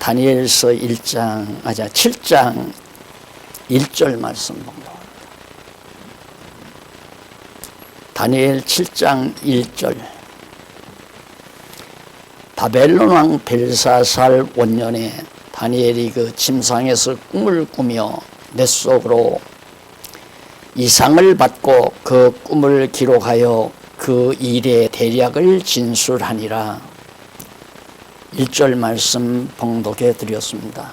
다니엘서 7장 1절 말씀 봉독합니다. 다니엘 7장 1절. 바벨론 왕 벨사살 원년에 다니엘이 그 침상에서 꿈을 꾸며 내 속으로 이상을 받고 그 꿈을 기록하여 그 일의 대략을 진술하니라. 1절 말씀 봉독해 드렸습니다.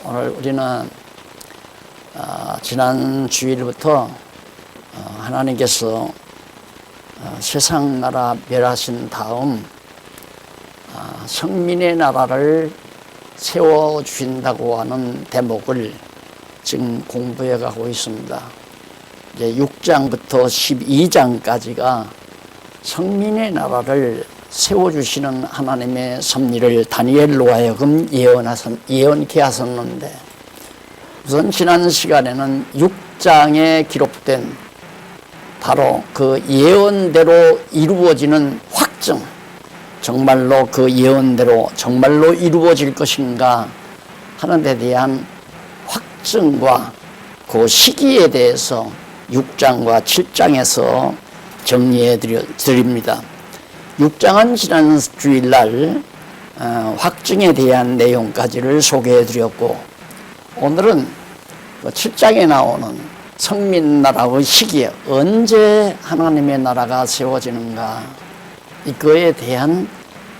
오늘 우리는 지난 주일부터 하나님께서 세상 나라 멸하신 다음 성민의 나라를 세워주신다고 하는 대목을 지금 공부해 가고 있습니다. 이제 6장부터 12장까지가 성민의 나라를 세워주시는 하나님의 섭리를 다니엘로 하여금 예언케 하셨는데, 우선 지난 시간에는 6장에 기록된 바로 그 예언대로 이루어지는 확증, 정말로 그 예언대로 정말로 이루어질 것인가 하는 데 대한 확증과 그 시기에 대해서 6장과 7장에서 정리해 드립니다. 6장은 지난 주일날 확증에 대한 내용까지를 소개해 드렸고, 오늘은 7장에 나오는 성민나라의 시기에 언제 하나님의 나라가 세워지는가, 이거에 대한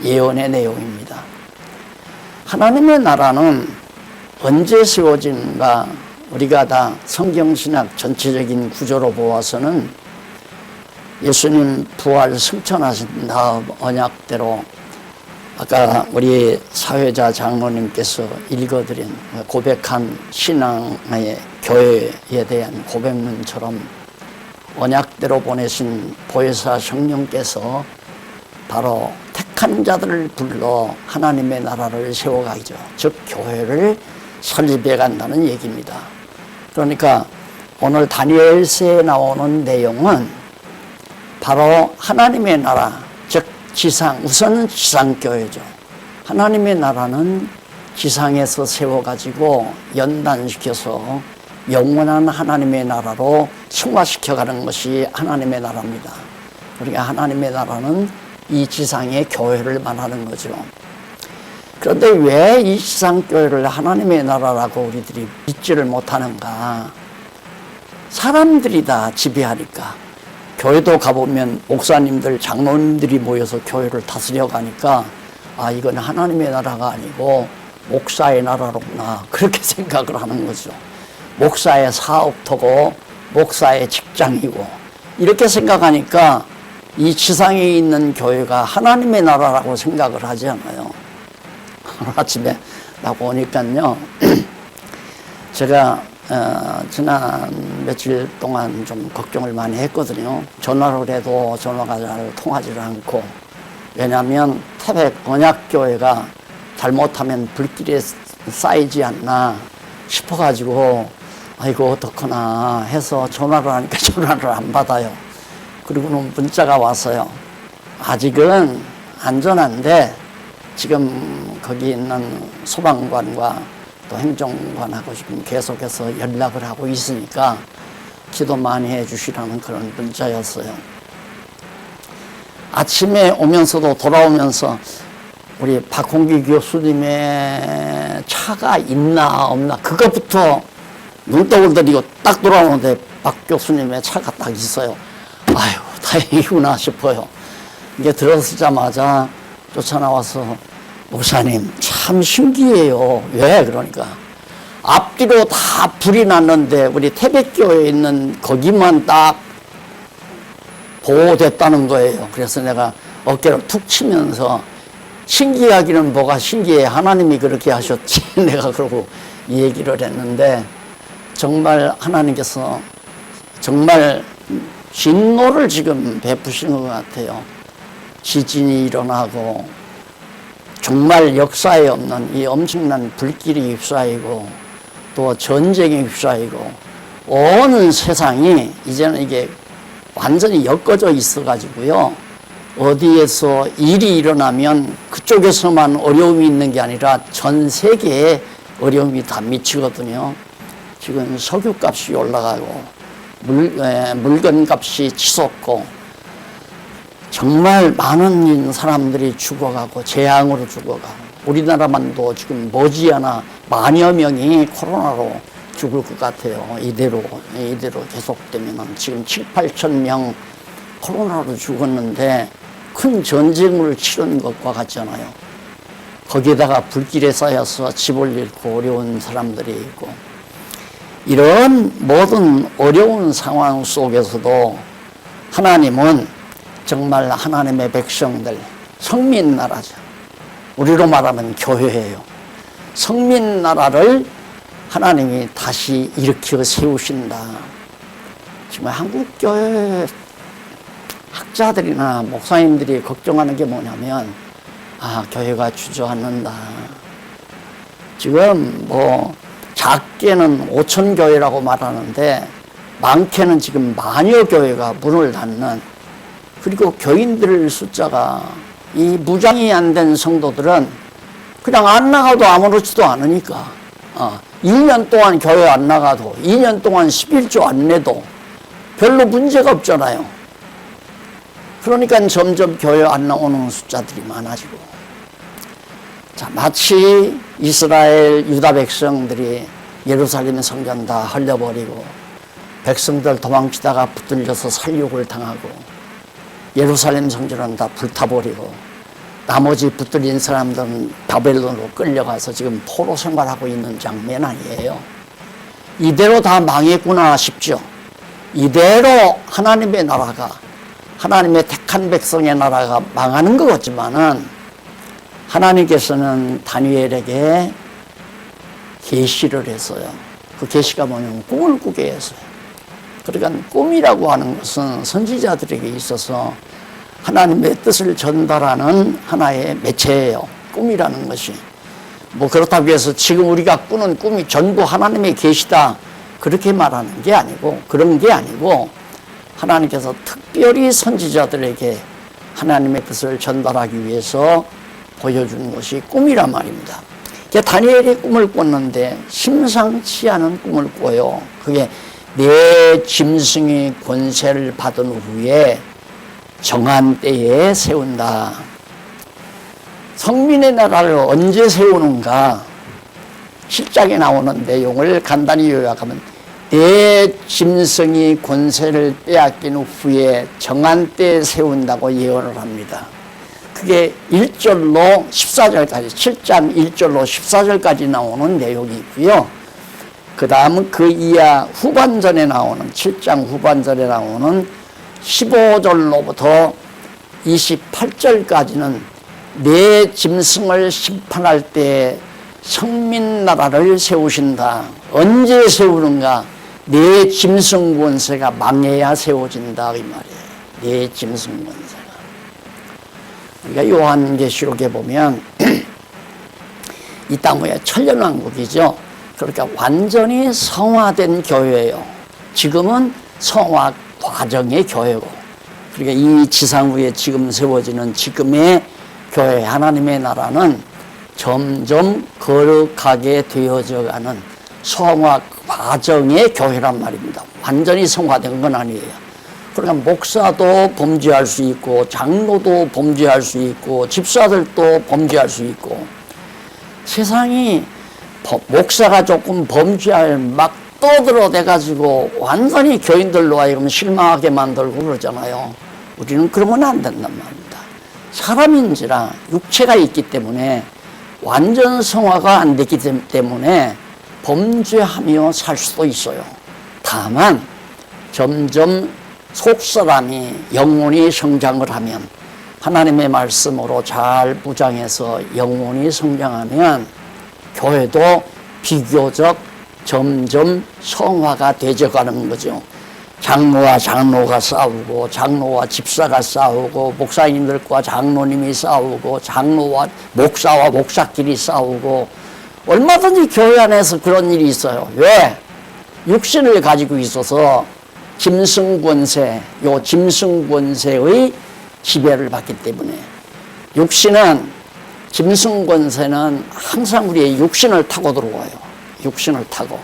예언의 내용입니다. 하나님의 나라는 언제 세워지는가, 우리가 다 성경신학 전체적인 구조로 보아서는 예수님 부활 승천하신 다음 언약대로 아까 우리 사회자 장로님께서 읽어드린 고백한 신앙의 교회에 대한 고백문처럼 언약대로 보내신 보혜사 성령께서 바로 택한 자들을 불러 하나님의 나라를 세워가죠. 즉 교회를 설립해 간다는 얘기입니다. 그러니까 오늘 다니엘서에 나오는 내용은 바로 하나님의 나라, 즉 지상, 우선 지상교회죠. 하나님의 나라는 지상에서 세워가지고 연단시켜서 영원한 하나님의 나라로 승화시켜가는 것이 하나님의 나라입니다. 그러니까 하나님의 나라는 이 지상의 교회를 말하는 거죠. 그런데 왜 이 지상교회를 하나님의 나라라고 우리들이 믿지를 못하는가? 사람들이 다 지배하니까. 교회도 가보면 목사님들, 장로님들이 모여서 교회를 다스려 가니까 이건 하나님의 나라가 아니고 목사의 나라로구나, 그렇게 생각을 하는 거죠. 목사의 사업터고 목사의 직장이고, 이렇게 생각하니까 이 지상에 있는 교회가 하나님의 나라라고 생각을 하지 않아요. 아침에 나오니까요, 제가 지난 며칠 동안 좀 걱정을 많이 했거든요. 전화를 해도 전화가 잘 통하지를 않고, 왜냐하면 태백 언약교회가 잘못하면 불길에 쌓이지 않나 싶어가지고 아이고 어떡하나 해서 전화를 하니까 전화를 안 받아요. 그리고는 문자가 왔어요. 아직은 안전한데 지금 거기 있는 소방관과 또 행정관하고 지금 계속해서 연락을 하고 있으니까 기도 많이 해주시라는 그런 문자였어요. 아침에 오면서도 돌아오면서 우리 박홍기 교수님의 차가 있나 없나 그것부터 눈독을 들이고 딱 돌아오는데 박 교수님의 차가 딱 있어요. 아유 다행이구나 싶어요. 이게 들어서자마자 쫓아나와서 목사님 참 신기해요. 왜? 그러니까 앞뒤로 다 불이 났는데 우리 태백교회에 있는 거기만 딱 보호됐다는 거예요. 그래서 내가 어깨를 툭 치면서 신기하기는 뭐가 신기해, 하나님이 그렇게 하셨지 내가 그러고 이 얘기를 했는데, 정말 하나님께서 정말 진노를 지금 베푸시는 것 같아요. 지진이 일어나고 정말 역사에 없는 이 엄청난 불길이 휩싸이고 또 전쟁이 휩싸이고 온 세상이 이제는 이게 완전히 엮어져 있어 가지고요, 어디에서 일이 일어나면 그쪽에서만 어려움이 있는 게 아니라 전 세계에 어려움이 다 미치거든요. 지금 석유값이 올라가고 물건값이 치솟고 정말 많은 사람들이 죽어가고 재앙으로 죽어가고 우리나라만도 지금 머지않아 만여 명이 코로나로 죽을 것 같아요. 이대로 계속되면 지금 7, 8천 명 코로나로 죽었는데 큰 전쟁을 치른 것과 같잖아요. 거기에다가 불길에 쌓여서 집을 잃고 어려운 사람들이 있고 이런 모든 어려운 상황 속에서도 하나님은 정말 하나님의 백성들, 성민나라죠. 우리로 말하면 교회예요. 성민나라를 하나님이 다시 일으켜 세우신다. 지금 한국교회 학자들이나 목사님들이 걱정하는 게 뭐냐면 교회가 주저앉는다. 지금 뭐 작게는 5천 교회라고 말하는데 많게는 지금 만여 교회가 문을 닫는, 그리고 교인들 숫자가 이 무장이 안 된 성도들은 그냥 안 나가도 아무렇지도 않으니까 2년 동안 교회 안 나가도 2년 동안 11조 안 내도 별로 문제가 없잖아요. 그러니까 점점 교회 안 나오는 숫자들이 많아지고, 자, 마치 이스라엘 유다 백성들이 예루살렘 성전 다 흘려버리고 백성들 도망치다가 붙들려서 살육을 당하고 예루살렘 성전은 다 불타버리고 나머지 붙들린 사람들은 바벨론으로 끌려가서 지금 포로 생활하고 있는 장면 아니에요. 이대로 다 망했구나 싶죠. 이대로 하나님의 나라가, 하나님의 택한 백성의 나라가 망하는 것 같지만은 하나님께서는 다니엘에게 계시를 했어요. 그 계시가 뭐냐면 꿈을 꾸게 했어요. 그러니까 꿈이라고 하는 것은 선지자들에게 있어서 하나님의 뜻을 전달하는 하나의 매체예요. 꿈이라는 것이. 뭐 그렇다고 해서 지금 우리가 꾸는 꿈이 전부 하나님의 계시다 그렇게 말하는 게 아니고, 그런 게 아니고 하나님께서 특별히 선지자들에게 하나님의 뜻을 전달하기 위해서 보여주는 것이 꿈이란 말입니다. 다니엘이 꿈을 꿨는데 심상치 않은 꿈을 꿔요. 그게 내 짐승의 권세를 받은 후에 정한 때에 세운다. 성민의 나라를 언제 세우는가? 7장에 나오는 내용을 간단히 요약하면 내 짐승이 권세를 빼앗긴 후에 정한 때에 세운다고 예언을 합니다. 그게 1절로 14절까지, 7장 1절로 14절까지 나오는 내용이 있고요. 그 다음은 그 이하 후반전에 나오는, 7장 후반전에 나오는 15절로부터 28절까지는 내 짐승을 심판할 때 성민나라를 세우신다. 언제 세우는가? 내 짐승 권세가 망해야 세워진다 이 말이에요. 내 짐승 권세가. 우리가 요한계시록에 보면 이 땅의 천년왕국이죠. 그러니까 완전히 성화된 교회예요. 지금은 성화 과정의 교회고, 그러니까 이 지상 위에 지금 세워지는 지금의 교회, 하나님의 나라는 점점 거룩하게 되어져 가는 성화 과정의 교회란 말입니다. 완전히 성화된 건 아니에요. 그러니까 목사도 범죄할 수 있고, 장로도 범죄할 수 있고, 집사들도 범죄할 수 있고, 세상이 목사가 조금 범죄할 막 떠들어대가지고 완전히 교인들로 하여금 실망하게 만들고 그러잖아요. 우리는 그러면 안 된단 말입니다. 사람인지라 육체가 있기 때문에 완전 성화가 안 됐기 때문에 범죄하며 살 수도 있어요. 다만 점점 속사람이 영혼이 성장을 하면, 하나님의 말씀으로 잘 무장해서 영혼이 성장하면 교회도 비교적 점점 성화가 되어가는 거죠. 장로와 장로가 싸우고, 장로와 집사가 싸우고, 목사님들과 장로님이 싸우고, 장로와 목사끼리 싸우고, 얼마든지 교회 안에서 그런 일이 있어요. 왜? 육신을 가지고 있어서 짐승권세, 요 짐승권세의 지배를 받기 때문에 육신은 짐승권세는 항상 우리의 육신을 타고 들어와요. 육신을 타고.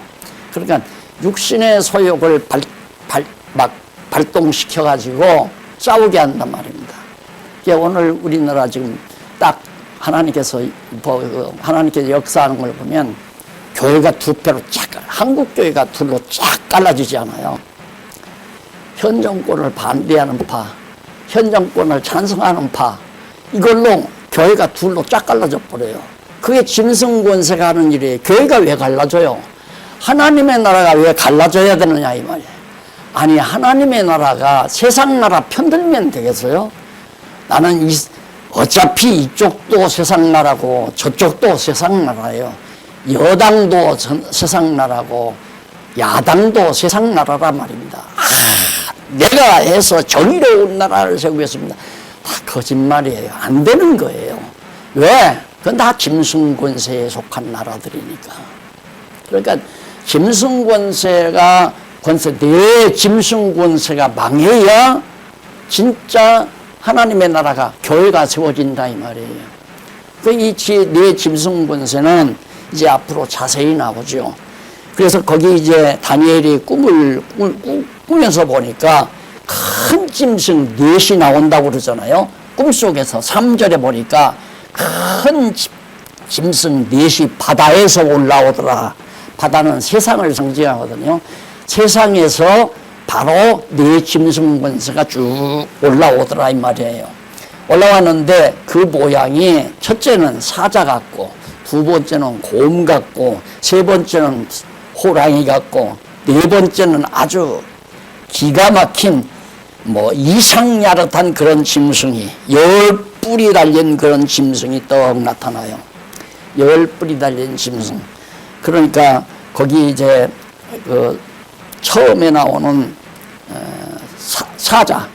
그러니까 육신의 소욕을 발동시켜가지고 싸우게 한단 말입니다. 오늘 우리나라 지금 딱 하나님께서 역사하는 걸 보면 교회가 두 패로 쫙, 한국 교회가 둘로 쫙 갈라지지 않아요. 현 정권을 반대하는 파, 현 정권을 찬성하는 파, 이걸로 교회가 둘로 쫙 갈라져 버려요. 그게 짐승권세가 하는 일이에요. 교회가 왜 갈라져요? 하나님의 나라가 왜 갈라져야 되느냐 이 말이에요. 아니 하나님의 나라가 세상 나라 편들면 되겠어요? 나는 어차피 이쪽도 세상 나라고 저쪽도 세상 나라예요. 여당도 세상 나라고 야당도 세상 나라라 말입니다. 내가 해서 정의로운 나라를 세우겠습니다. 다 거짓말이에요. 안 되는 거예요. 왜? 그건 다 짐승권세에 속한 나라들이니까. 그러니까 짐승권세가 내 짐승권세가 망해야 진짜 하나님의 나라가 교회가 세워진다 이 말이에요. 이 내 짐승권세는 이제 앞으로 자세히 나오죠. 그래서 거기 이제 다니엘이 꿈을 꾸면서 보니까 큰 짐승 넷이 나온다고 그러잖아요. 꿈속에서 3절에 보니까 큰 짐승 넷이 바다에서 올라오더라. 바다는 세상을 상징하거든요. 세상에서 바로 네 짐승권세가 쭉 올라오더라 이 말이에요. 올라왔는데 그 모양이 첫째는 사자 같고 두 번째는 곰 같고 세 번째는 호랑이 같고 네 번째는 아주 기가 막힌 이상야릇한 그런 짐승이 10뿔이 달린 그런 짐승이 떡 나타나요. 10뿔이 달린 짐승. 그러니까 거기 이제 처음에 나오는 사자가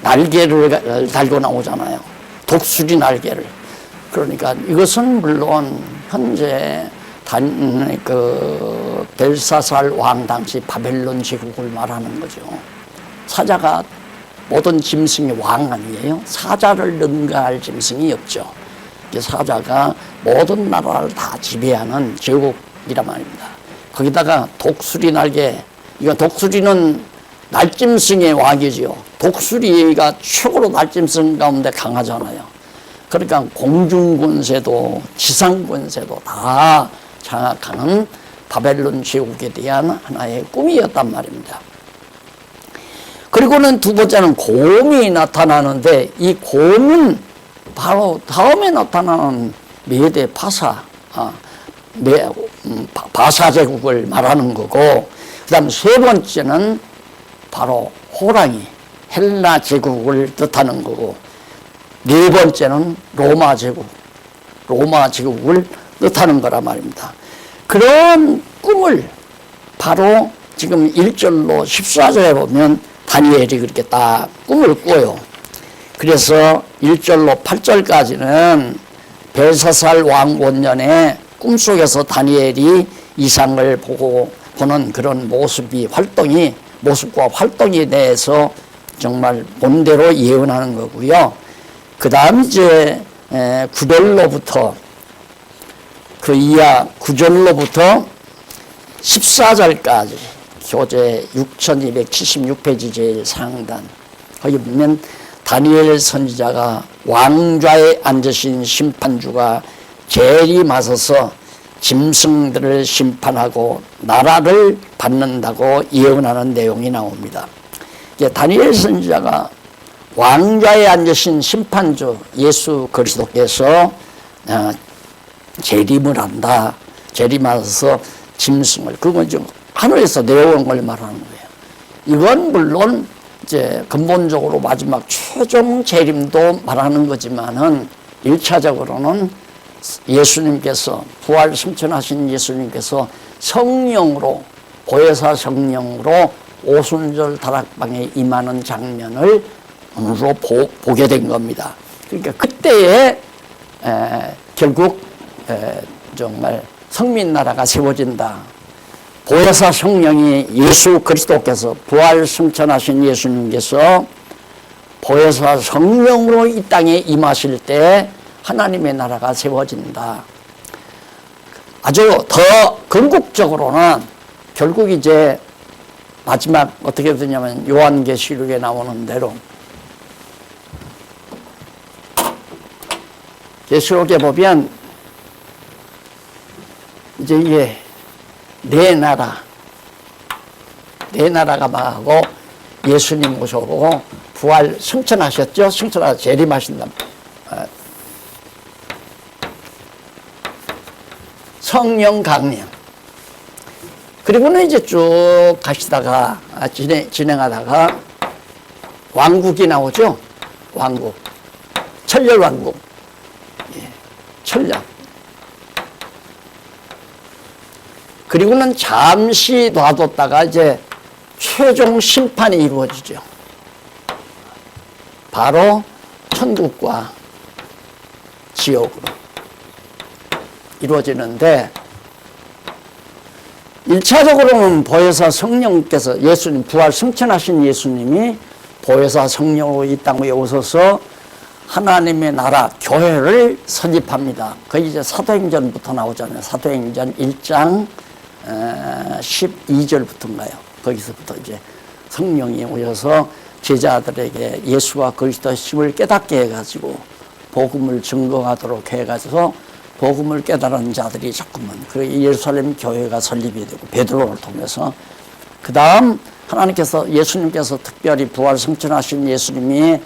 날개를 달고 나오잖아요. 독수리 날개를. 그러니까 이것은 물론 현재 벨사살 왕 당시 바벨론 제국을 말하는 거죠. 사자가 모든 짐승의 왕 아니에요? 사자를 능가할 짐승이 없죠. 사자가 모든 나라를 다 지배하는 제국이란 말입니다. 거기다가 독수리 날개, 이거 독수리는 날짐승의 왕이지요. 독수리가 최고로 날짐승 가운데 강하잖아요. 그러니까 공중권세도 지상권세도 다 장악하는 바벨론 제국에 대한 하나의 꿈이었단 말입니다. 그리고는 두 번째는 곰이 나타나는데 이 곰은 바로 다음에 나타나는 메대 바사 제국을 말하는 거고, 그 다음 세 번째는 바로 호랑이 헬라 제국을 뜻하는 거고, 네 번째는 로마 제국을 뜻하는 거란 말입니다. 그런 꿈을 바로 지금 1절로 14절에 보면 다니엘이 그렇게 딱 꿈을 꿔요. 그래서 1절로 8절까지는 벨사살 왕 원년에 꿈속에서 다니엘이 이상을 보는 그런 모습과 활동에 대해서 정말 본대로 예언하는 거고요. 그 다음 이제 9절로부터 그 이하 9절로부터 14절까지 교재 6276페이지 제일 상단, 거기 보면 다니엘 선지자가 왕좌에 앉으신 심판주가 재림하셔서 짐승들을 심판하고 나라를 받는다고 예언하는 내용이 나옵니다. 다니엘 선지자가 왕좌에 앉으신 심판주 예수 그리스도께서 재림을 한다. 재림하셔서 짐승을, 그건 좀 하늘에서 내려오는 걸 말하는 거예요. 이건 물론 이제 근본적으로 마지막 최종 재림도 말하는 거지만은 1차적으로는 예수님께서 부활 승천하신 예수님께서 성령으로, 보혜사 성령으로 오순절 다락방에 임하는 장면을 오늘로 보게 된 겁니다. 그러니까 그때에 결국 정말 성민나라가 세워진다. 보혜사 성령이 예수 그리스도께서 부활 승천하신 예수님께서 보혜사 성령으로 이 땅에 임하실 때 하나님의 나라가 세워진다. 아주 더 궁극적으로는 결국 이제 마지막 어떻게 되냐면 요한계시록에 나오는 대로 계시록에 보면 이제 이게 내 나라가 망하고 예수님 오셔고 부활 승천하셨죠? 승천하셔 재림하신다. 성령 강림. 그리고는 이제 쭉 가시다가 진행하다가 왕국이 나오죠. 왕국. 천년 왕국. 예, 천년. 그리고는 잠시 놔뒀다가 이제 최종 심판이 이루어지죠. 바로 천국과 지옥으로 이루어지는데 1차적으로는 보혜사 성령께서 예수님 부활 승천하신 예수님이 보혜사 성령으로 이 땅에 오셔서 하나님의 나라 교회를 설립합니다. 그게 이제 사도행전부터 나오잖아요. 사도행전 1장 12절부터인가요? 거기서부터 이제 성령이 오셔서 제자들에게 예수와 그리스도의 힘을 깨닫게 해가지고 복음을 증거하도록 해가지고 복음을 깨달은 자들이 자꾸만 그 예루살렘 교회가 설립이 되고 베드로를 통해서 그 다음 하나님께서 예수님께서 특별히 부활 승천하신 예수님이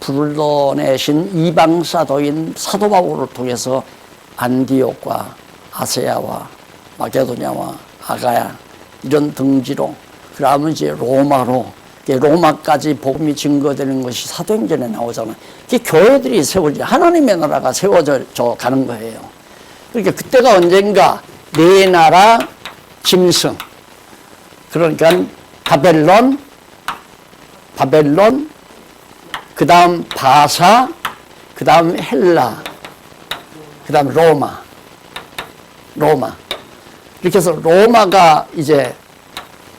불러내신 이방 사도인 사도 바울을 통해서 안디옥과 아세야와 마게도냐와 아가야 이런 등지로 그러면 이제 로마까지 복음이 증거되는 것이 사도행전에 나오잖아요. 그게 교회들이 세워지 하나님의 나라가 세워져 가는 거예요. 그러니까 그때가 언젠가 네 나라 짐승 그러니까 바벨론 그 다음 바사 그 다음 헬라 그 다음 로마 이렇게 해서 로마가 이제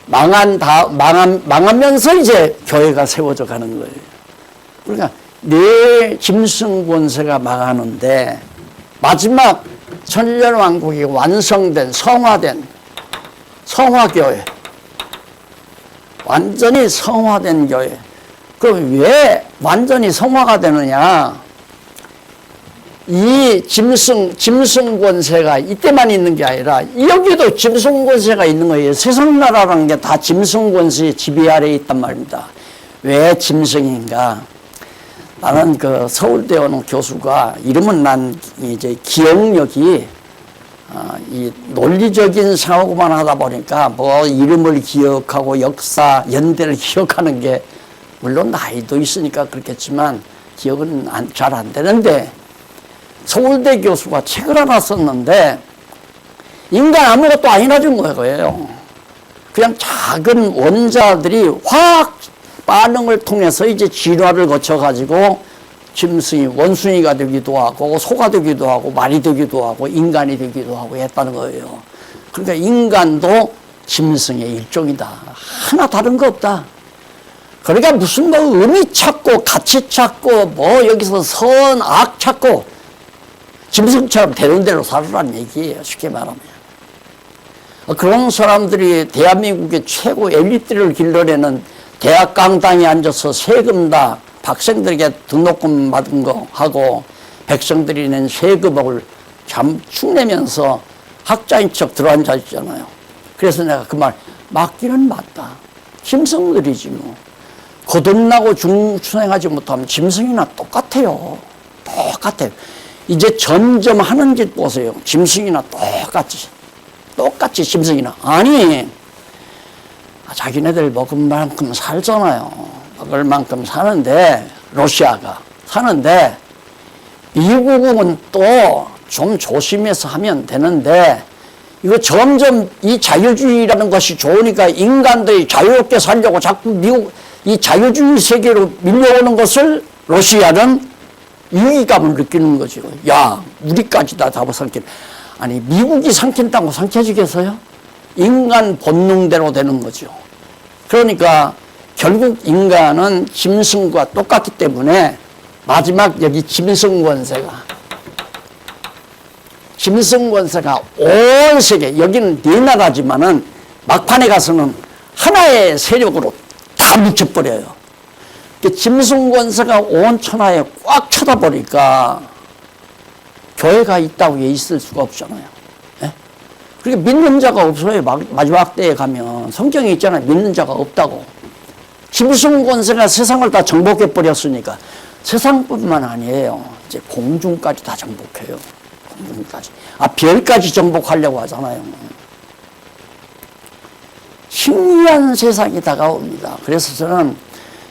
망하면서 이제 교회가 세워져 가는 거예요. 그러니까 네 짐승 권세가 망하는데 마지막 천년왕국이 완성된 성화교회 완전히 성화된 교회. 그럼 왜 완전히 성화가 되느냐? 이 짐승 권세가 이때만 있는 게 아니라 여기도 짐승 권세가 있는 거예요. 세상 나라라는 게 다 짐승 권세의 지배 아래에 있단 말입니다. 왜 짐승인가? 나는 그 서울대 오는 교수가 이름은 난 이제 기억력이 이 논리적인 상호만 하다 보니까 뭐 이름을 기억하고 역사 연대를 기억하는 게 물론 나이도 있으니까 그렇겠지만 기억은 잘 안 되는데 서울대 교수가 책을 하나 썼는데 인간 아무것도 아니라는 거예요. 그냥 작은 원자들이 화학 반응을 통해서 이제 진화를 거쳐가지고 짐승이 원숭이가 되기도 하고 소가 되기도 하고 말이 되기도 하고 인간이 되기도 하고 했다는 거예요. 그러니까 인간도 짐승의 일종이다. 하나 다른 거 없다. 그러니까 무슨 뭐 의미 찾고 가치 찾고 뭐 여기서 선, 악 찾고 짐승처럼 되는 대로 살으라는 얘기예요. 쉽게 말하면. 그런 사람들이 대한민국의 최고 엘리트를 길러내는 대학 강당에 앉아서 세금 다 학생들에게 등록금 받은 거 하고 백성들이 낸 세금을 축내면서 학자인 척 들어앉아 있잖아요. 그래서 내가 그 말 맞기는 맞다. 짐승들이지 뭐. 거듭나고 중생하지 못하면 짐승이나 똑같아요. 똑같아요. 이제 점점 하는 짓 보세요. 짐승이나 똑같이 짐승이나. 아니 자기네들 먹을 만큼 살잖아요. 먹을 만큼 사는데 러시아가 사는데 미국은 또 좀 조심해서 하면 되는데 이거 점점 이 자유주의라는 것이 좋으니까 인간들이 자유롭게 살려고 자꾸 미국 이 자유주의 세계로 밀려오는 것을 러시아는 위기감을 느끼는 거죠. 야, 우리까지 다 잡아삼킨. 아니, 미국이 삼킨다고 삼켜지겠어요? 인간 본능대로 되는 거죠. 그러니까 결국 인간은 짐승과 똑같기 때문에 마지막 여기 짐승 권세가 온 세계, 여기는 네 나라지만은 막판에 가서는 하나의 세력으로 다 묻혀버려요. 짐승 권세가 온 천하에 꽉 쳐다보니까 교회가 있다고 있을 수가 없잖아요. 예? 그러니까 믿는 자가 없어요. 마지막 때에 가면 성경에 있잖아요. 믿는 자가 없다고. 짐승 권세가 세상을 다 정복해 버렸으니까 세상뿐만 아니에요. 이제 공중까지 다 정복해요. 공중까지. 별까지 정복하려고 하잖아요. 신기한 세상이 다가옵니다. 그래서 저는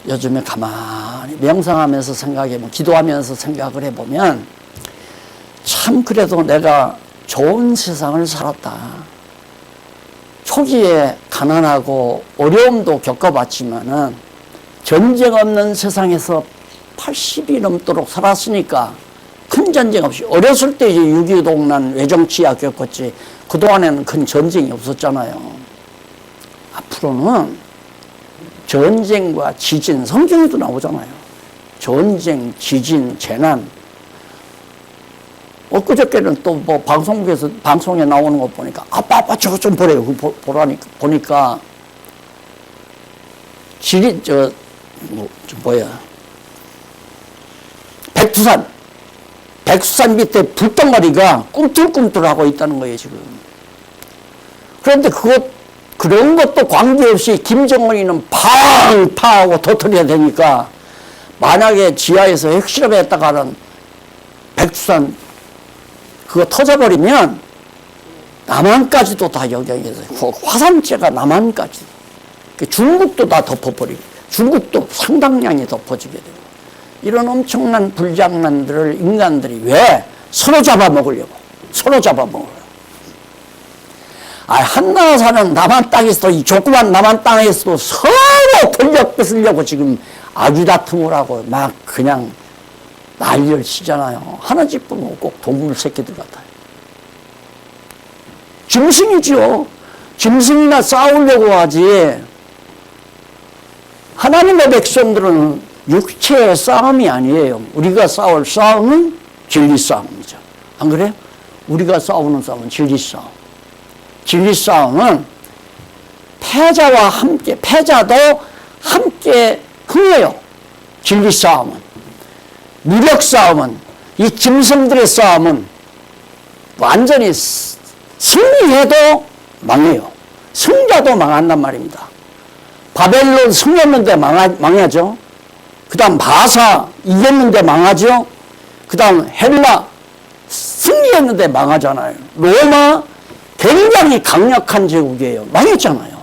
요즘에 가만히 명상하면서 생각해보면, 기도하면서 생각을 해보면 참 그래도 내가 좋은 세상을 살았다. 초기에 가난하고 어려움도 겪어봤지만은 전쟁 없는 세상에서 80이 넘도록 살았으니까 큰 전쟁 없이, 어렸을 때 이제 6.25 동란 외정치하 겪었지 그동안에는 큰 전쟁이 없었잖아요. 앞으로는 전쟁과 지진, 성경에도 나오잖아요. 전쟁, 지진, 재난. 엊그저께는 또 뭐 방송에 나오는 거 보니까 아빠 저거 좀 보래요. 보니까 백두산 밑에 불덩어리가 꿈틀꿈틀하고 있다는 거예요, 지금. 그런데 그런 것도 관계없이 김정은이는 팡 파하고 터뜨려야 되니까, 만약에 지하에서 핵실험했다가는 백두산 그거 터져버리면 남한까지도 다 영향이 있어요. 화산재가 남한까지. 중국도 다 덮어버리고, 중국도 상당량이 덮어지게 되고. 이런 엄청난 불장난들을 인간들이 왜? 서로 잡아먹으려고. 한나라 사는 남한 땅에서도, 이 조그만 남한 땅에서도 서로 권력 뺏으려고 지금 아주다툼을 하고 막 그냥 난리를 치잖아요. 하나 짚으면 꼭 동물 새끼들 같아요. 짐승이죠. 짐승이나 싸우려고 하지. 하나님의 백성들은 육체의 싸움이 아니에요. 우리가 싸울 싸움은 진리 싸움이죠. 안 그래요? 우리가 싸우는 싸움은 진리 싸움. 진리 싸움은 패자도 함께 흥해요. 진리 싸움은. 무력 싸움은, 이 짐승들의 싸움은 완전히 승리해도 망해요. 승자도 망한단 말입니다. 바벨론 승리했는데 망하죠. 그 다음 바사 이겼는데 망하죠. 그 다음 헬라 승리했는데 망하잖아요. 로마 굉장히 강력한 제국이에요. 망했잖아요.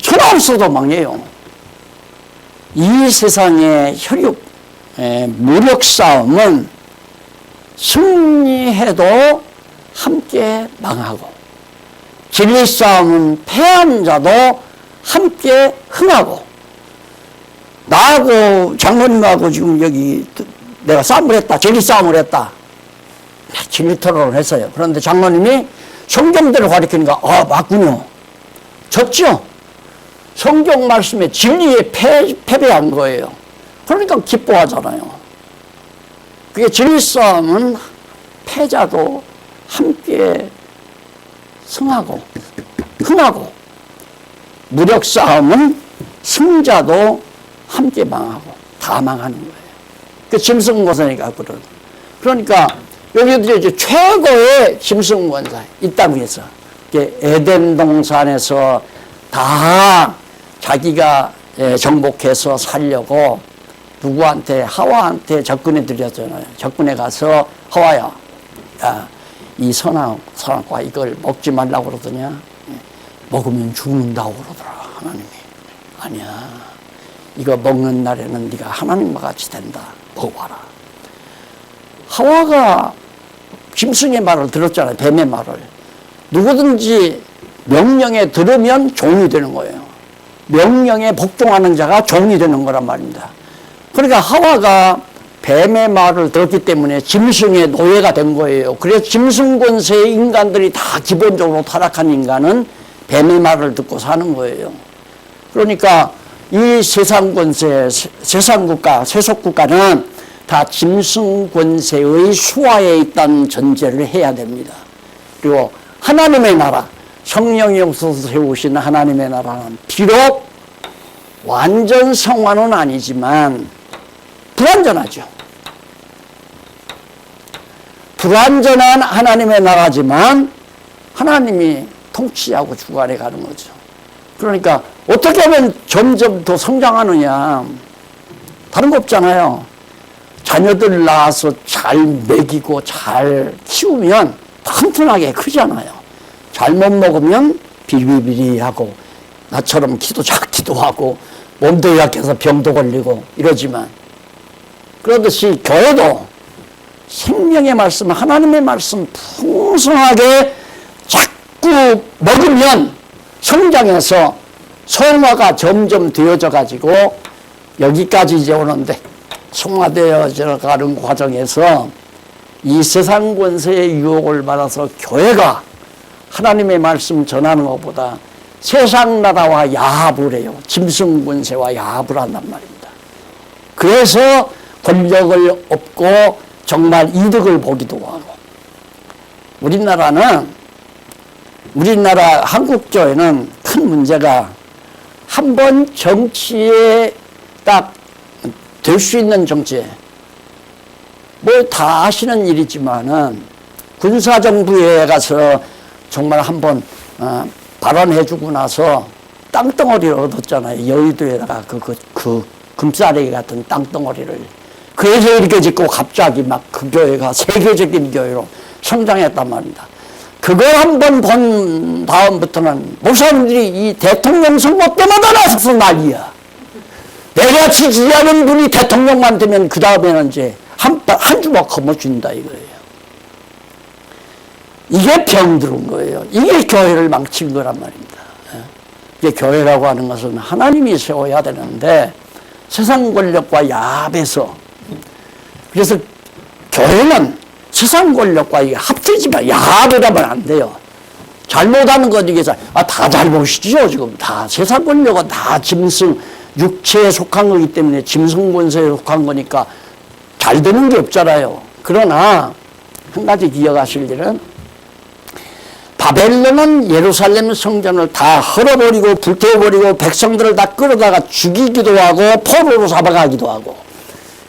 천하 없어도 망해요. 이 세상의 무력 싸움은 승리해도 함께 망하고, 진리 싸움은 패한 자도 함께 흥하고. 나하고 장로님하고 지금 여기 내가 싸움을 했다. 진리 싸움을 했다. 진리 토론을 했어요. 그런데 장로님이 성경대로 가르치니까 맞군요. 졌죠? 성경 말씀에 진리에 패배한 거예요. 그러니까 기뻐하잖아요. 그게 진리 싸움은 패자도 함께 승하고 흥하고, 무력 싸움은 승자도 함께 망하고 다 망하는 거예요. 그 짐승 권세가 그런. 그러니까 여기도 이제 최고의 짐승 권세 있다고 해서 에덴 동산에서 다 자기가 정복해서 살려고 누구한테, 하와한테 접근해 드렸잖아요. 접근해 가서 하와야, 야, 이 선악과 이걸 먹지 말라고 그러더냐? 먹으면 죽는다고 그러더라, 하나님이. 아니야. 이거 먹는 날에는 네가 하나님과 같이 된다. 먹어봐라. 하와가 짐승의 말을 들었잖아요. 뱀의 말을. 누구든지 명령에 들으면 종이 되는 거예요. 명령에 복종하는 자가 종이 되는 거란 말입니다. 그러니까 하와가 뱀의 말을 들었기 때문에 짐승의 노예가 된 거예요. 그래서 짐승 권세의 인간들이 다 기본적으로 타락한 인간은 뱀의 말을 듣고 사는 거예요. 그러니까 이 세상 권세, 세상 국가, 세속 국가는 다 짐승 권세의 수하에 있다는 전제를 해야 됩니다. 그리고 하나님의 나라, 성령이 없어서 세우신 하나님의 나라는 비록 완전 성화는 아니지만 불완전하죠. 불완전한 하나님의 나라지만 하나님이 통치하고 주관해 가는 거죠. 그러니까 어떻게 하면 점점 더 성장하느냐. 다른 거 없잖아요. 자녀들 낳아서 잘 먹이고 잘 키우면 튼튼하게 크잖아요. 잘못 먹으면 비리비리하고 나처럼 키도 작기도 하고 몸도 약해서 병도 걸리고 이러지만 그러듯이 교회도 생명의 말씀, 하나님의 말씀 풍성하게 자꾸 먹으면 성장해서 성화가 점점 되어져 가지고 여기까지 이제 오는데 성화되어져 가는 과정에서 이 세상 권세의 유혹을 받아서 교회가 하나님의 말씀 전하는 것보다 세상 나라와 야합을 해요. 짐승 권세와 야합을 한단 말입니다. 그래서 권력을 얻고 정말 이득을 보기도 하고 우리나라 한국교회는 큰 문제가 한 번 정치에 딱 될 수 있는 정치에 뭐 다 아시는 일이지만은 군사정부에 가서 정말 한번 발언해주고 나서 땅덩어리를 얻었잖아요. 여의도에다가 그 금싸레기 같은 땅덩어리를. 그래서 이렇게 짓고 갑자기 막 그 교회가 세계적인 교회로 성장했단 말입니다. 그걸 한번 본 다음부터는 목사님들이 이 대통령 선거 때마다 나서서 난리야. 내가 지지하는 분이 대통령만 되면 그 다음에는 이제 한 주먹 거머쥔다 이거예요. 이게 병들은 거예요. 이게 교회를 망친 거란 말입니다. 이게 교회라고 하는 것은 하나님이 세워야 되는데 세상 권력과 야합에서 그래서 교회는 세상 권력과 합치지만 야합이라면 안 돼요. 잘못하는 것 이게 다 잘못이죠. 지금 다 세상 권력은 다 짐승 육체에 속한 거기 때문에 짐승 권세에 속한 거니까 잘 되는 게 없잖아요. 그러나 한 가지 기억하실 일은 바벨론은 예루살렘 성전을 다 헐어버리고 불태워버리고 백성들을 다 끌어다가 죽이기도 하고 포로로 잡아가기도 하고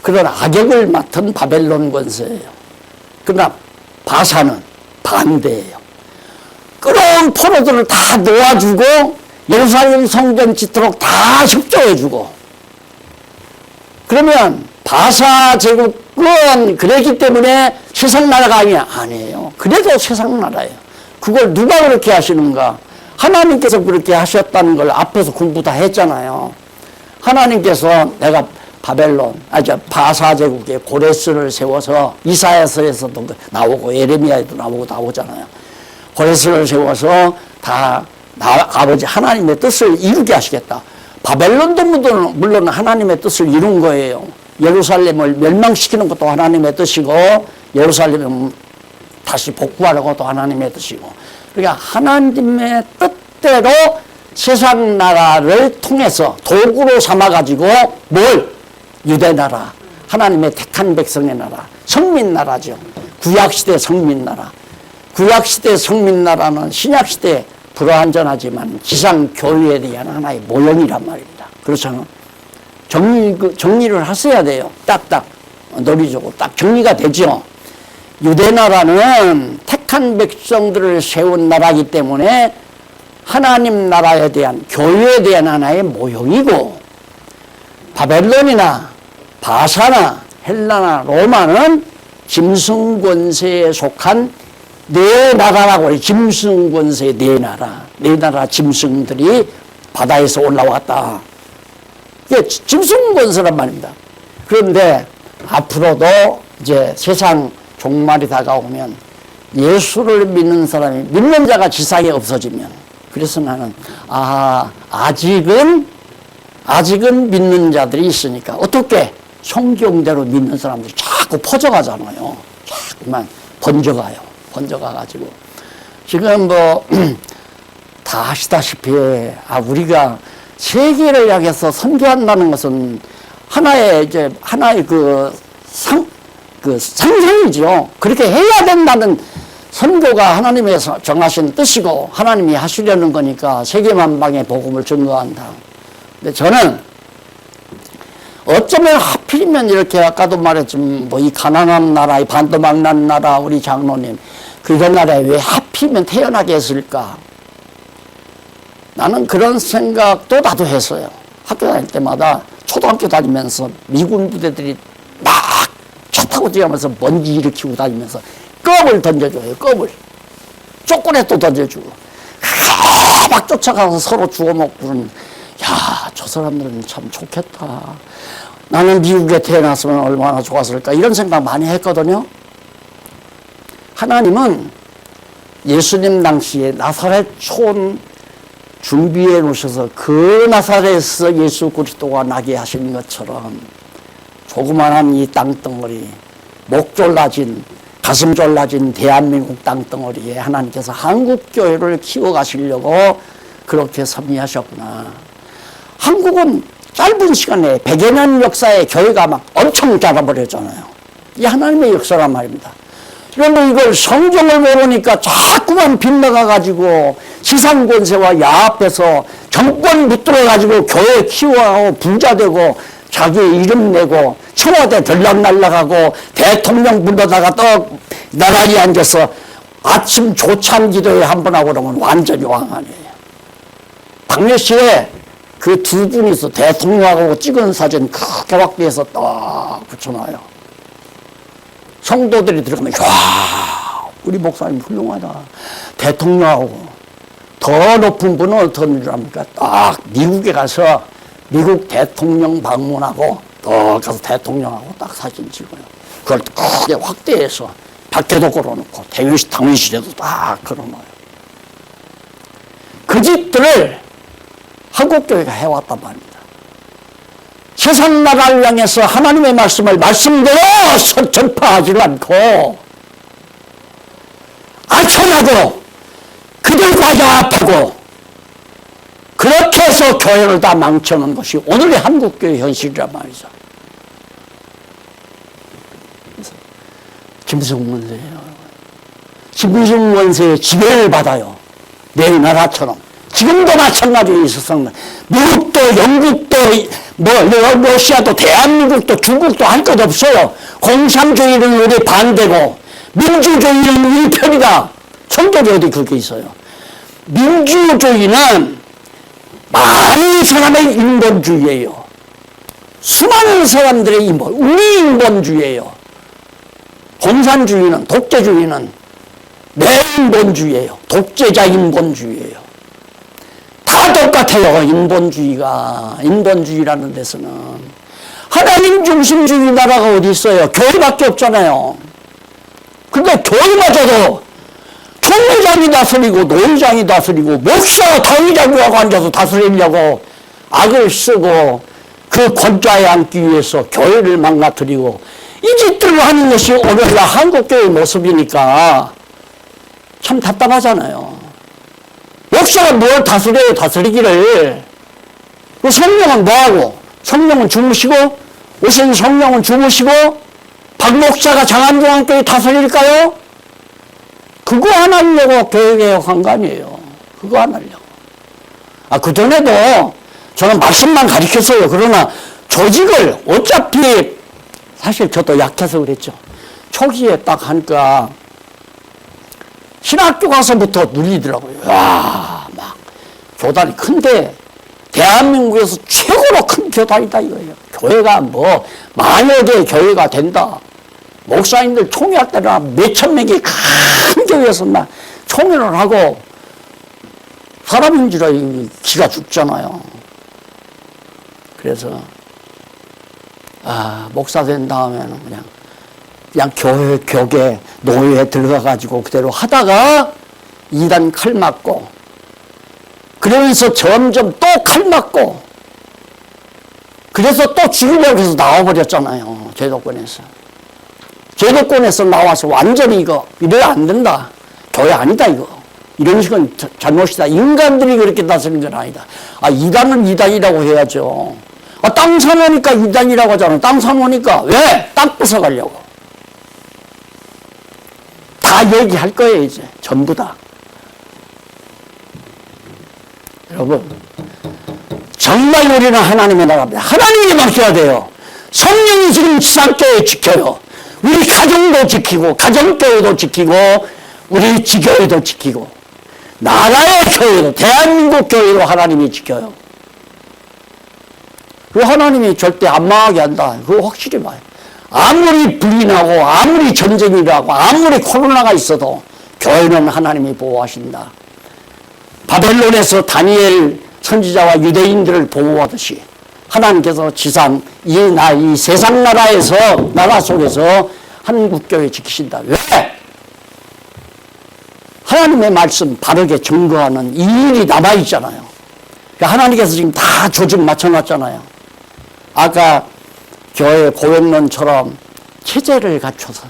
그런 악역을 맡은 바벨론 권세예요. 그러나 바사는 반대예요. 끌어온 포로들을 다 놓아주고 예루살렘 성전 짓도록 다 협조해주고 그러면 바사 제국은 그랬기 때문에 세상 나라가 아니에요. 그래도 세상 나라예요. 그걸 누가 그렇게 하시는가? 하나님께서 그렇게 하셨다는 걸 앞에서 공부 다 했잖아요. 하나님께서 내가 바사 제국에 고레스를 세워서 이사야서에서도 나오고 예레미야에도 나오잖아요. 고레스를 세워서 다 아버지 하나님의 뜻을 이루게 하시겠다. 바벨론도 물론 하나님의 뜻을 이룬 거예요. 예루살렘을 멸망시키는 것도 하나님의 뜻이고 예루살렘을 다시 복구하는 것도 하나님의 뜻이고 그러니까 하나님의 뜻대로 세상 나라를 통해서 도구로 삼아가지고 유대 나라, 하나님의 택한 백성의 나라, 성민 나라죠. 구약시대 성민 나라. 구약시대 성민 나라는 신약시대 불완전하지만 지상교회에 대한 하나의 모형이란 말입니다. 그렇잖아요. 정리를 하셔야 돼요. 딱딱 논리적으로 딱 정리가 되죠. 유대 나라는 택한 백성들을 세운 나라이기 때문에 하나님 나라에 대한 교회에 대한 하나의 모형이고 바벨론이나 바사나 헬라나 로마는 짐승 권세에 속한 네 나라라고 해요. 짐승 권세 네 나라 짐승들이 바다에서 올라왔다. 이게 짐승 권세란 말입니다. 그런데 앞으로도 이제 세상 종말이 다가오면 예수를 믿는 사람이 믿는 자가 지상에 없어지면 그래서 나는 아직은 믿는 자들이 있으니까 어떻게 성경대로 믿는 사람들이 자꾸 퍼져가잖아요. 자꾸만 번져가가지고 지금 다 아시다시피 우리가 세계를 향해서 선교한다는 것은 하나의 상상이죠. 그렇게 해야 된다는 선교가 하나님의 정하신 뜻이고 하나님이 하시려는 거니까 세계만방에 복음을 전도한다. 근데 저는 어쩌면 하필이면 이렇게 아까도 말했지만 뭐 이 가난한 나라, 이 반도망난 나라 우리 장로님 그런 나라에 왜 하필이면 태어나게 했을까? 나는 그런 생각도 나도 했어요. 학교 다닐 때마다 초등학교 다니면서 미군 부대들이 막 차 타고 뛰어가면서 먼지 일으키고 다니면서 껌을 던져줘요. 껌을. 초콜릿도 던져주고 막 쫓아가서 서로 주워먹고 그러는 야, 저 사람들은 참 좋겠다. 나는 미국에 태어났으면 얼마나 좋았을까 이런 생각 많이 했거든요. 하나님은 예수님 당시에 나사렛 촌 준비해 놓으셔서 그 나사렛에서 예수 그리스도가 나게 하신 것처럼 조그만한 이 땅덩어리, 목 졸라진, 가슴 졸라진 대한민국 땅덩어리에 하나님께서 한국교회를 키워가시려고 그렇게 섭리하셨구나. 한국은 짧은 시간에 100여 년 역사의 교회가 막 엄청 자라버렸잖아요. 이 하나님의 역사란 말입니다. 그런데 이걸 성경을 모르니까 자꾸만 빗나가가지고 시상권세와 야합해서 정권 붙들어가지고 교회 키워가고 부자되고 자기 이름 내고 청와대 들락날락하고 대통령 불러다가 또 나란히 앉아서 아침 조찬 기도회 한 번 하고 그러면 완전히 왕안이에요. 당시에 그 두 분이서 대통령하고 찍은 사진 크게 확대해서 딱 붙여놔요. 성도들이 들어가면 와 우리 목사님 훌륭하다. 대통령하고 더 높은 분은 어떤 줄 압니까? 딱 미국에 가서 미국 대통령 방문하고 또 가서 대통령하고 딱 사진 찍어요. 그걸 크게 확대해서 밖에도 걸어놓고 당위실에도 딱 걸어놔요. 그 짓들을 한국교회가 해왔단 말입니다. 세상 나라를 향해서 하나님의 말씀을 말씀대로 전파하지 않고 아천하고 그들과 야합하고 그렇게 해서 교회를 다 망쳐놓은 것이 오늘의 한국교회 현실이란 말이죠. 김승 원세예요. 김승 원세의 지배를 받아요. 내 나라처럼. 지금도 마찬가지로 있었습니다. 미국도 영국도 러시아도 대한민국도 중국도 할 것 없어요. 공산주의는 우리 반대고 민주주의는 우리 편이다. 성경에 어디 그게 있어요. 민주주의는 많은 사람의 인본주의예요. 수많은 사람들의 우리 인본주의예요. 공산주의는 독재주의는 내 인본주의예요. 독재자 인본주의예요. 다 똑같아요. 인본주의라는 데서는 하나님 중심주의 나라가 어디 있어요? 교회밖에 없잖아요. 근데 교회마저도 총회장이 다스리고 노회장이 다스리고 목사가 당의장이라고 앉아서 다스리려고 악을 쓰고 그 권좌에 앉기 위해서 교회를 망가뜨리고 이 짓들을 하는 것이 오늘날 한국교회의 모습이니까 참 답답하잖아요. 목사가 뭘 다스려요? 다스리기를. 그 성령은 뭐하고? 성령은 주무시고 오신 성령은 주무시고 박 목사가 장안동안교회 다스릴까요? 그거 안 하려고 교회개혁한 거 아니에요. 그거 안 하려고. 그전에도 저는 말씀만 가르쳤어요. 그러나 조직을 어차피 사실 저도 약해서 그랬죠. 초기에 딱 하니까 신학교 가서부터 눌리더라고요. 와, 막 교단이 큰데 대한민국에서 최고로 큰 교단이다 이거예요. 교회가 뭐 만여 개의 교회가 된다. 목사님들 총회할 때나 몇천 명이 큰 교회에서 막 총회를 하고 사람인 줄 알고 기가 죽잖아요. 그래서 목사 된 다음에는 그냥 교계 노예에 들어가가지고 그대로 하다가 이단 칼 맞고 그러면서 점점 또 칼 맞고 그래서 또 죽이려고 해서 나와버렸잖아요. 제도권에서 나와서 완전히 이거 이래야 안 된다. 교회 아니다 이거. 이런 식은 잘못이다. 인간들이 그렇게 다스리는 건 아니다. 아, 이단은 이단이라고 해야죠. 아, 땅 사놓으니까 이단이라고 하잖아. 땅 사놓으니까. 왜? 땅 뺏어가려고. 다 얘기할 거예요, 이제. 전부 다. 여러분, 정말 우리는 하나님의 나라입니다. 하나님이 맡겨야 돼요. 성령이 지금 지상교회 지켜요. 우리 가정도 지키고, 가정교회도 지키고, 우리 지교회도 지키고, 나라의 교회도, 대한민국 교회도 하나님이 지켜요. 그 하나님이 절대 안 망하게 한다. 그거 확실히 봐요. 아무리 불이 나고, 아무리 전쟁이라고, 아무리 코로나가 있어도, 교회는 하나님이 보호하신다. 바벨론에서 다니엘 선지자와 유대인들을 보호하듯이, 하나님께서 지상, 이 세상 나라에서, 나라 속에서 한국교회 지키신다. 왜? 하나님의 말씀 바르게 증거하는 이 일이 남아있잖아요. 하나님께서 지금 다 조직 맞춰놨잖아요. 아까 교회 고백론처럼 체제를 갖춰서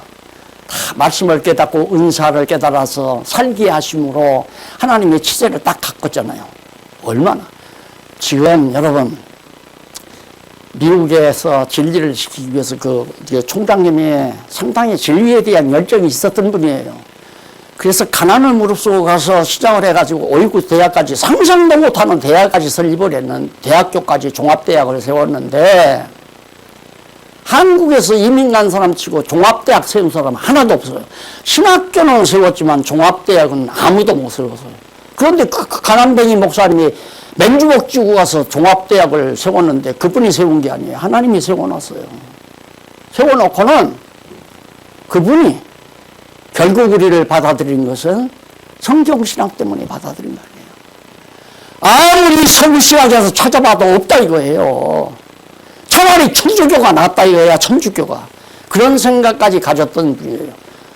다 말씀을 깨닫고 은사를 깨달아서 살게 하심으로 하나님의 체제를 딱 갖췄잖아요. 얼마나. 지금 여러분, 미국에서 진리를 시키기 위해서 그 총장님이 상당히 진리에 대한 열정이 있었던 분이에요. 그래서 가난을 무릅쓰고 가서 시작을 해가지고 오이구 대학까지, 상상도 못하는 대학까지 설립을 했는, 대학교까지 종합대학을 세웠는데, 한국에서 이민 간 사람 치고 종합대학 세운 사람 하나도 없어요. 신학교는 세웠지만 종합대학은 아무도 못 세웠어요. 그런데 그 가난뱅이 목사님이 맨주먹 쥐고 가서 종합대학을 세웠는데 그분이 세운 게 아니에요. 하나님이 세워놨어요. 세워놓고는 그분이 결국 우리를 받아들인 것은 성경신앙 때문에 받아들인 거 아니에요. 아무리 성신학에서 찾아봐도 없다 이거예요. 차라리 천주교가 낫다 이거야, 천주교가. 그런 생각까지 가졌던 분이에요.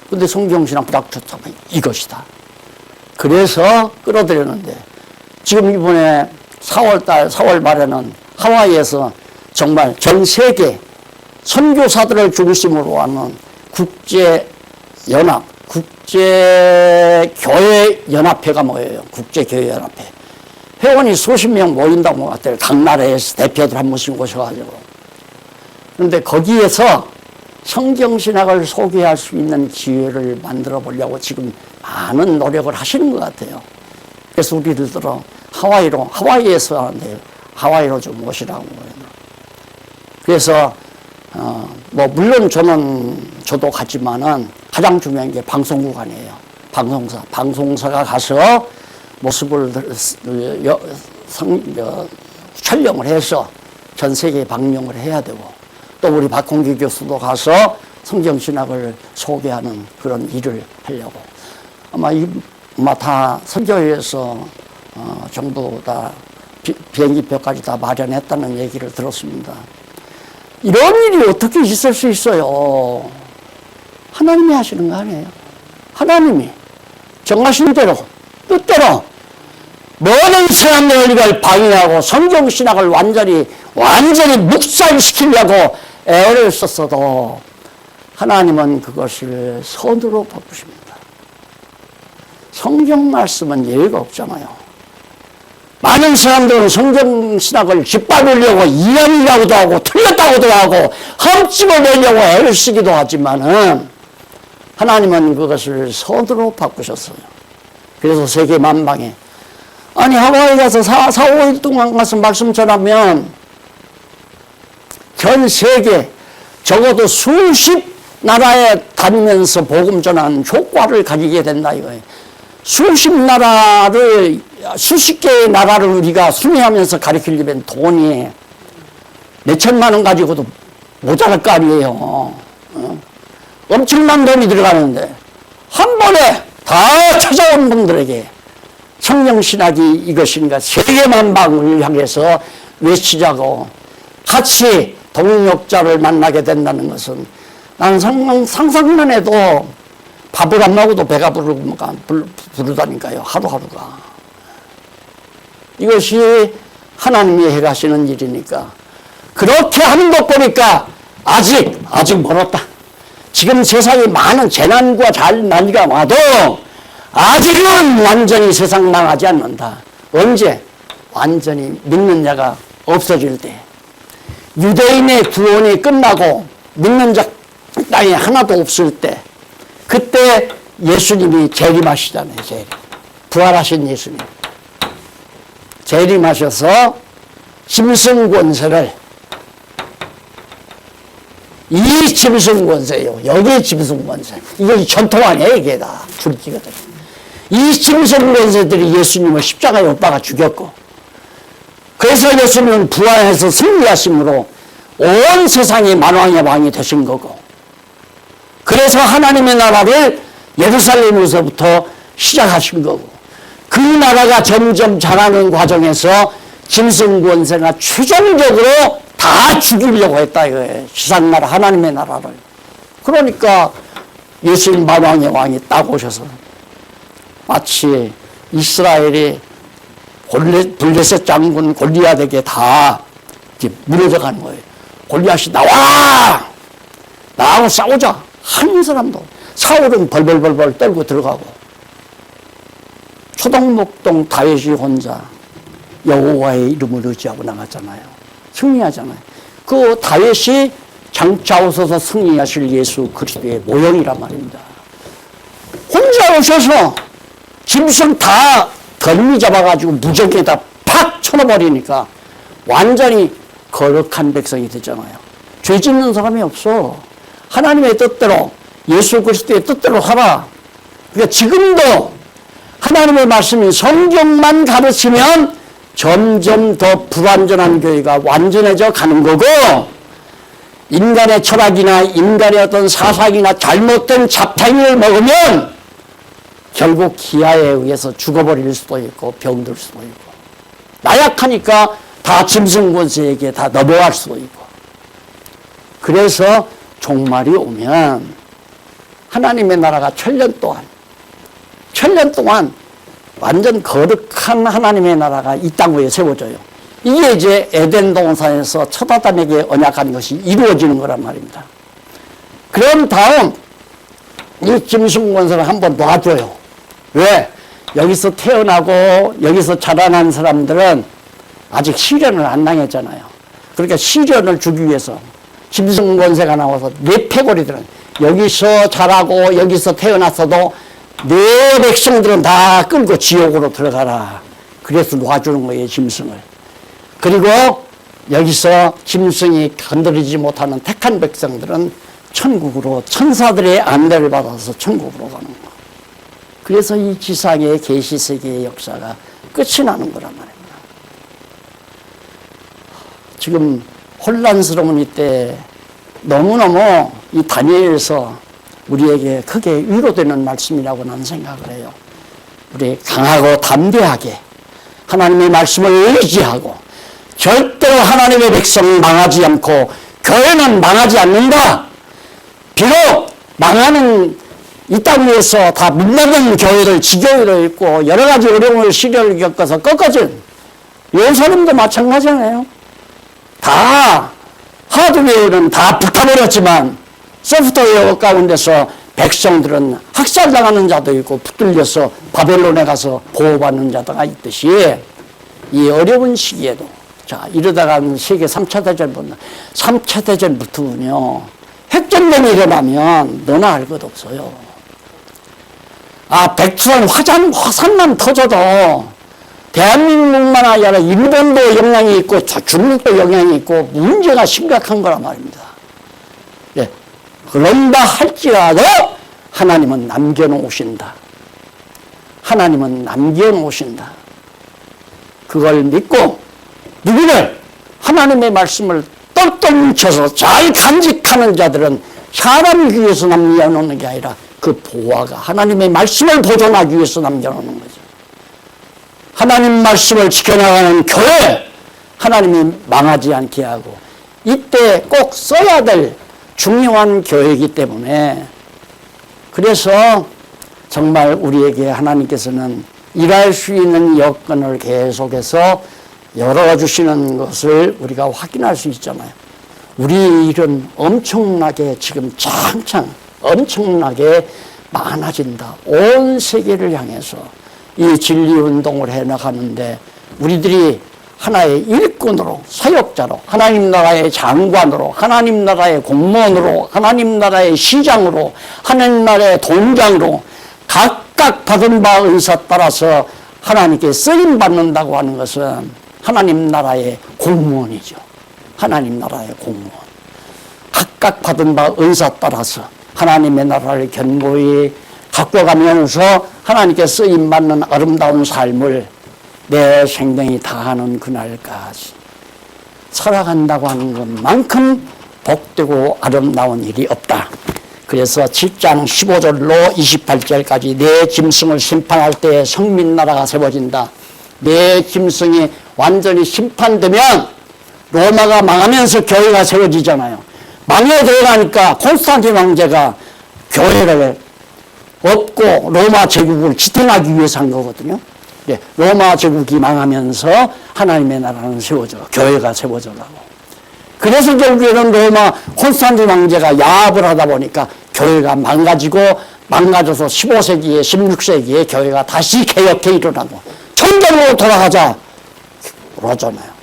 근데 성경신학 부닥쳤다면 이것이다. 그래서 끌어들였는데, 지금 이번에 4월 말에는 하와이에서 정말 전 세계 선교사들을 중심으로 하는 국제교회연합회가 모여요. 국제교회연합회. 회원이 수십 명 모인다고 같아요. 각 나라에서 대표들 한 번씩 오셔가지고. 그런데 거기에서 성경신학을 소개할 수 있는 기회를 만들어 보려고 지금 많은 노력을 하시는 것 같아요. 그래서 우리들도 하와이에서 하는데 하와이로 좀 오시라고. 그래서 물론 저도 가지만은 가장 중요한 게 방송국 아니에요. 방송사가 가서 모습을 촬영을 해서 전 세계에 방영을 해야 되고, 또 우리 박홍기 교수도 가서 성경신학을 소개하는 그런 일을 하려고. 아마 다 선교회에서 전부 다 비행기표까지 다 마련했다는 얘기를 들었습니다. 이런 일이 어떻게 있을 수 있어요? 하나님이 하시는 거 아니에요? 하나님이 정하신 대로, 뜻대로 모든 사람들을 이걸 방해하고 성경신학을 완전히 묵살시키려고 애를 썼어도 하나님은 그것을 선으로 바꾸십니다. 성경 말씀은 예외가 없잖아요. 많은 사람들은 성경신학을 짓밟으려고 이야기라고도 하고 틀렸다고도 하고 흠집을 내려고 애를 쓰기도 하지만은 하나님은 그것을 선으로 바꾸셨어요. 그래서 세계 만방에, 아니 하와이 가서 4-5일 동안 가서 말씀 전하면 전 세계 적어도 수십 나라에 다니면서 복음 전하는 효과를 가지게 된다 이거예요. 수십 개의 나라를 우리가 순회하면서 가르치려면 돈이 몇천만 원 가지고도 모자랄 거 아니에요. 엄청난 돈이 들어가는데 한 번에 다 찾아온 분들에게 성경신학이 이것인가 세계만방을 향해서 외치자고 같이 동역자를 만나게 된다는 것은 나는 상상만 해도 밥을 안 먹어도 배가 부르다니까요. 하루하루가. 이것이 하나님이 해가시는 일이니까. 그렇게 하는 것 보니까 아직 멀었다. 지금 세상에 많은 재난과 난리가 와도 아직은 완전히 세상 망하지 않는다. 언제? 완전히 믿는 자가 없어질 때. 유대인의 구원이 끝나고 믿는 자 땅에 하나도 없을 때, 그때 예수님이 재림하시잖아요. 부활하신 예수님 재림하셔서 짐승 권세를, 이 짐승 권세요. 여기 짐승 권세. 이게 전통 아니에요. 이게 다 줄기거든. 이 짐승 권세들이 예수님을 십자가에 못 박아 죽였고, 그래서 예수님은 부활해서 승리하심으로 온 세상의 만왕의 왕이 되신 거고, 그래서 하나님의 나라를 예루살렘에서부터 시작하신 거고, 그 나라가 점점 자라는 과정에서 짐승 권세가 최종적으로 다 죽이려고 했다 이거예요. 지상나라 하나님의 나라를. 그러니까 예수님 만왕의 왕이 딱 오셔서 마치 이스라엘이 블레셋 장군 골리앗에게 다 무너져 가는 거예요. 골리앗이 나와! 나하고 싸우자! 한 사람도. 사울은 벌벌벌벌 떨고 들어가고, 초동목동 다윗이 혼자 여호와의 이름을 의지하고 나갔잖아요. 승리하잖아요. 그 다윗이 장차 오셔서 승리하실 예수 그리스도의 모형이란 말입니다. 혼자 오셔서 짐승 다 덜미 잡아가지고 무적에다 팍 쳐넣어버리니까 완전히 거룩한 백성이 되잖아요. 죄 짓는 사람이 없어. 하나님의 뜻대로, 예수 그리스도의 뜻대로 하라. 그러니까 지금도 하나님의 말씀이 성경만 가르치면 점점 더 불완전한 교회가 완전해져 가는 거고, 인간의 철학이나 인간의 어떤 사상이나 잘못된 잡탱이를 먹으면 결국 기아에 의해서 죽어버릴 수도 있고 병들 수도 있고, 나약하니까 다 짐승 권세에게 다 넘어갈 수도 있고. 그래서 종말이 오면 하나님의 나라가 천년 동안 완전 거룩한 하나님의 나라가 이 땅 위에 세워져요. 이게 이제 에덴 동산에서 첫 아담에게 언약한 것이 이루어지는 거란 말입니다. 그런 다음 이 짐승 권세를 한번 놔줘요. 왜? 여기서 태어나고 여기서 자라난 사람들은 아직 시련을 안 당했잖아요. 그러니까 시련을 주기 위해서 짐승 권세가 나와서 내 패거리들은 여기서 자라고 여기서 태어났어도 내 백성들은 다 끌고 지옥으로 들어가라. 그래서 놔주는 거예요, 짐승을. 그리고 여기서 짐승이 건드리지 못하는 택한 백성들은 천국으로, 천사들의 안내를 받아서 천국으로 가는 거. 그래서 이 지상의 계시세계의 역사가 끝이 나는 거란 말입니다. 지금 혼란스러운 이때 너무너무 이 다니엘에서 우리에게 크게 위로되는 말씀이라고 나는 생각을 해요. 우리 강하고 담대하게 하나님의 말씀을 의지하고 절대로 하나님의 백성은 망하지 않고 교회는 망하지 않는다. 비록 망하는 이 땅 위에서 다 문나는 교회들, 지교회도 있고 여러 가지 어려움을 시련을 겪어서 꺾어진 예루살렘도 마찬가지잖아요. 다 하드웨어는 다 붙어버렸지만 소프트웨어 가운데서 백성들은 학살당하는 자도 있고 붙들려서 바벨론에 가서 보호받는 자가 있듯이 이 어려운 시기에도, 자, 이러다가는 세계 3차 대전부터, 3차 대전부터는요, 핵전쟁이 일어나면 너나 알 것 없어요. 백두산 화산만 터져도 대한민국만 아니라 일본도 영향이 있고 중국도 영향이 있고 문제가 심각한 거란 말입니다. 예. 그런다 할지라도 하나님은 남겨놓으신다. 하나님은 남겨놓으신다. 그걸 믿고 누구를? 하나님의 말씀을 똘똘 뭉쳐서 잘 간직하는 자들은 사람 귀에서 남겨놓는 게 아니라 그 보화가 하나님의 말씀을 보존하기 위해서 남겨놓는 거죠. 하나님 말씀을 지켜나가는 교회, 하나님이 망하지 않게 하고 이때 꼭 써야 될 중요한 교회이기 때문에, 그래서 정말 우리에게 하나님께서는 일할 수 있는 여건을 계속해서 열어주시는 것을 우리가 확인할 수 있잖아요. 우리 일은 엄청나게 지금 창창 엄청나게 많아진다. 온 세계를 향해서 이 진리운동을 해나가는데 우리들이 하나의 일꾼으로, 사역자로, 하나님 나라의 장관으로, 하나님 나라의 공무원으로, 하나님 나라의 시장으로, 하나님 나라의 돈장으로 각각 받은 바 은사 따라서 하나님께 쓰임받는다고 하는 것은 하나님 나라의 공무원이죠. 하나님 나라의 공무원. 각각 받은 바 은사 따라서 하나님의 나라를 견고히 갖고 가면서 하나님께 쓰임받는 아름다운 삶을 내 생명이 다하는 그날까지 살아간다고 하는 것만큼 복되고 아름다운 일이 없다. 그래서 7장 15절로 28절까지 내 짐승을 심판할 때 성민나라가 세워진다. 내 짐승이 완전히 심판되면 로마가 망하면서 교회가 세워지잖아요. 망해 들어가니까 콘스탄틴 왕제가 교회를 없고 로마 제국을 지탱하기 위해서 한 거거든요. 네, 로마 제국이 망하면서 하나님의 나라는 세워져, 교회가 세워져가고. 그래서 결국에는 로마 콘스탄틴 왕제가 야합을 하다 보니까 교회가 망가져서 15세기에 16세기에 교회가 다시 개혁해 일어나고 천정으로 돌아가자 그러잖아요.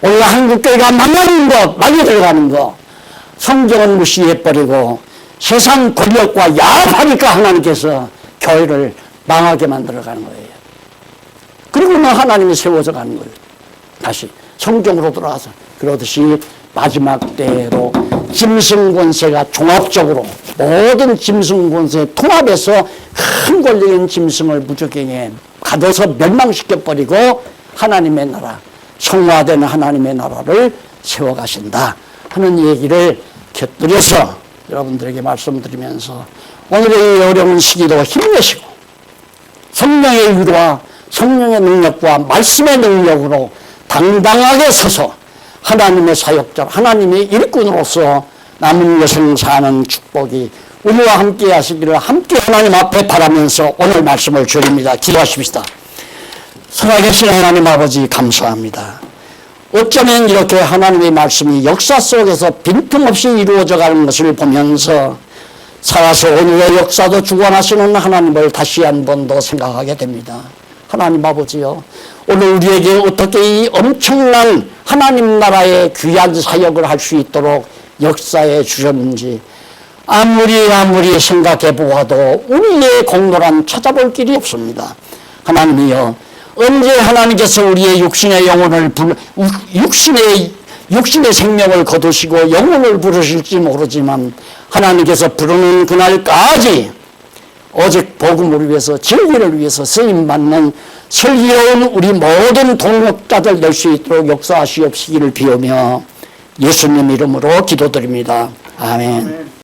오늘 한국교회가 망해 들어가는 거, 성경은 무시해버리고 세상 권력과 야합하니까 하나님께서 교회를 망하게 만들어가는 거예요. 그리고는 하나님이 세워져 가는 거예요. 다시 성경으로 돌아와서. 그러듯이 마지막 때로 짐승 권세가 종합적으로 모든 짐승 권세 통합해서 큰 권력인 짐승을 무적행에 가둬서 멸망시켜버리고 하나님의 나라, 성화되는 하나님의 나라를 세워가신다 하는 얘기를 곁들여서 여러분들에게 말씀드리면서 오늘의 이 어려운 시기도 힘내시고 성령의 위로와 성령의 능력과 말씀의 능력으로 당당하게 서서 하나님의 사역자, 하나님의 일꾼으로서 남은 여생 사는 축복이 우리와 함께 하시기를 함께 하나님 앞에 바라면서 오늘 말씀을 드립니다. 기도하십시다. 살아계신 하나님 아버지 감사합니다. 어쩌면 이렇게 하나님의 말씀이 역사 속에서 빈틈없이 이루어져 가는 것을 보면서 살아서 오늘의 역사도 주관하시는 하나님을 다시 한 번 더 생각하게 됩니다. 하나님 아버지요, 오늘 우리에게 어떻게 이 엄청난 하나님 나라의 귀한 사역을 할 수 있도록 역사해 주셨는지 아무리 생각해 보아도 우리의 공로란 찾아볼 길이 없습니다. 하나님이여, 언제 하나님께서 우리의 육신의 영혼을 육신의 생명을 거두시고 영혼을 부르실지 모르지만 하나님께서 부르는 그날까지 오직 복음을 위해서, 진리를 위해서 쓰임받는 슬기로운 우리 모든 동역자들 될 수 있도록 역사하시옵시기를 비우며 예수님 이름으로 기도드립니다. 아멘.